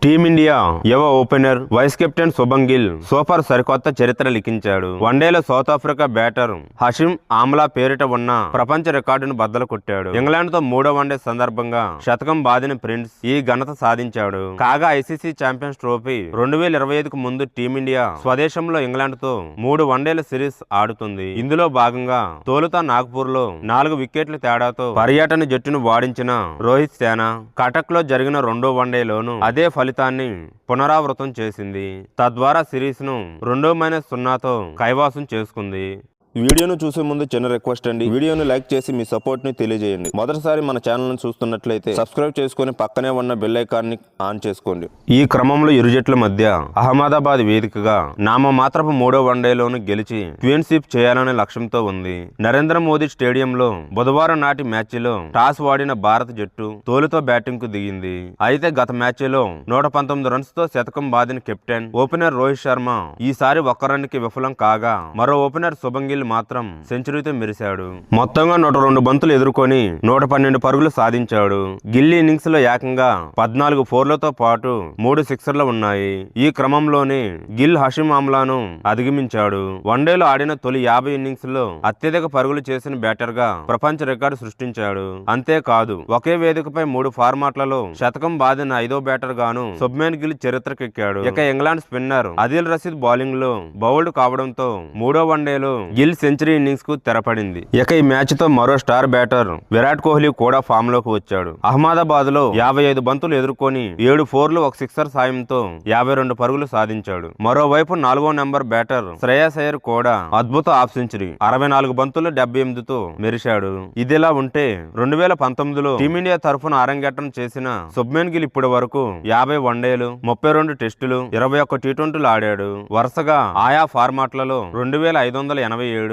Team India యువ opener vice captain శుభం Gill super సరికొత్త చరిత్ర లిఖించాడు. వన్డేలో South Africa batter Hashim Amla పేరిట ఉన్న ప్రపంచ రికార్డును బద్దలు కొట్టాడు. ఇంగ్లాండ్ తో 3వ వన్డే సందర్భంగా శతకం బాదిన ప్రిన్స్ ఈ ఘనత సాధించాడు. కాగా ఐసీసీ ఛాంపియన్స్ ట్రోఫీ 2025కు ముందు టీమిండియా స్వదేశంలో ఇంగ్లాండ్ తో 3 వన్డేల సిరీస్ ఆడుతుంది. ఇందులో భాగంగా తొలుత నాగ్పూర్ లో 4 వికెట్ల తేడాతో పర్యటన జట్టును వాడించిన రోహిత్ సేన కటక్ లో జరిగిన 2వ వన్డేలోనూ అదే ఫలితాన్ని పునరావృతం చేసింది. తద్వారా సిరీస్ ను 2-0తో కైవాసం చేసుకుంది. వీడియోను చూసే ముందు చిన్న రిక్వెస్ట్ అండి, వీడియోను లైక్ చేసి మీ సపోర్ట్ ని తెలియజేయండి. మొదటిసారి మన ఛానల్ ను చూస్తున్నట్లయితే సబ్స్క్రైబ్ చేసుకుని పక్కనే ఉన్న బెల్ ఐకాన్ ని ఆన్ చేసుకోండి. ఈ క్రమంలో ఇరు జట్ల మధ్య అహ్మదాబాద్ వేదికగా నామమాత్రపు 3వ వన్డేలోను గెలిచి క్వీన్షిప్ చేయాలనే లక్ష్యంతో ఉంది. నరేంద్ర మోదీ స్టేడియంలో బుధవారం నాటి మ్యాచ్లో టాస్ వాడిన భారత జట్టు తోలుతో బ్యాటింగ్ కు దిగింది. అయితే గత మ్యాచ్లో 119 రన్స్ తో శతకం బాదిన కెప్టెన్ ఓపెనర్ రోహిత్ శర్మ ఈసారి ఒక్క రన్ కి విఫలం కాగా మరో ఓపెనర్ శుభం గిల్ మాత్రం సెంచరీతో మెరిశాడు. మొత్తంగా 102 బంతులు ఎదుర్కొని 112 పరుగులు సాధించాడు. గిల్ ఇన్నింగ్స్ లో ఏకంగా 14 ఫోర్లతో పాటు 3 సిక్సర్లు ఉన్నాయి. ఈ క్రమంలోనే గిల్ హషీమ్ ఆమ్లాను అధిగమించాడు. వన్డేలో ఆడిన తొలి 50 ఇన్నింగ్స్ లో అత్యధిక పరుగులు చేసిన బ్యాటర్ గా ప్రపంచ రికార్డు సృష్టించాడు. అంతేకాదు ఒకే వేదికపై 3 ఫార్మాట్లలో శతకం బాదిన 5వ బ్యాటర్ గాను శుభ్మన్ గిల్ చరిత్రకెక్కాడు. ఇక England spinner Adil Rashid bowling లో బౌల్డ్ కావడంతో 3వ వన్డేలో గిల్ సెంచరీ ఇన్నింగ్స్ కు తెరపడింది. ఇక ఈ మ్యాచ్ తో మరో స్టార్ బ్యాటర్ విరాట్ కోహ్లీ కూడా ఫామ్ లోకి వచ్చాడు. అహ్మదాబాద్ లో 55 బంతులు ఎదుర్కొని 7 ఫోర్లు 1 సిక్సర్ సాయంతో 52 పరుగులు సాధించాడు. మరోవైపు 4వ నెంబర్ బ్యాటర్ శ్రేయస్ అయ్యర్ కూడా అద్భుత హాఫ్ సెంచరీ 64 బంతులు 78తో మెరిశాడు. ఇదిలా ఉంటే 2019లో టీమిండియా తరఫున అరంగేట్రం చేసిన శుభ్మన్ గిల్ ఇప్పటి వరకు 50 వన్డేలు 32 టెస్టులు 21 టీ20లు ఆడాడు. వరుసగా ఆయా ఫార్మాట్లలో 2587 1893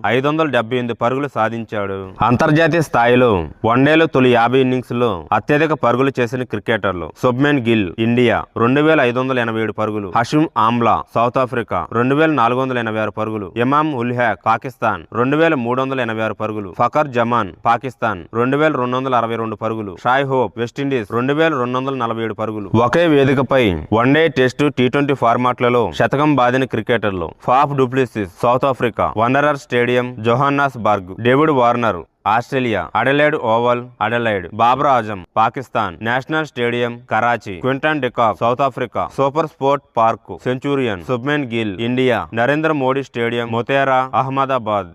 578 పరుగులు సాధించాడు. అంతర్జాతీయ స్థాయిలో వన్డేలో తొలి 50 ఇన్నింగ్స్ లో అత్యధిక పరుగులు చేసిన క్రికెటర్లు శుభ్మన్ గిల్ ఇండియా 2587 పరుగులు, హషీమ్ ఆమ్లా సౌత్ ఆఫ్రికా 2486 పరుగులు, ఇమామ్ ఉల్ హక్ పాకిస్తాన్ 2386 పరుగులు, ఫకర్ జమాన్ పాకిస్తాన్ 2262 పరుగులు, షాయ్ హోప్ వెస్టిండీస్ 2247 పరుగులు. ఒకే వేదికపై వన్డే టెస్టు టీ20 ఫార్మాట్లలో శతకం బాదిన క్రికెటర్లు Faf du Plessis South Africa, Wanderer Stadium Johannesburg, David Warner Australia, Adelaide Oval Adelaide, Babar Azam Pakistan, National Stadium Karachi, Quinton de Kock South Africa, Super Sport Park Centurion, Shubman Gill India, Narendra Modi Stadium Motera Ahmedabad.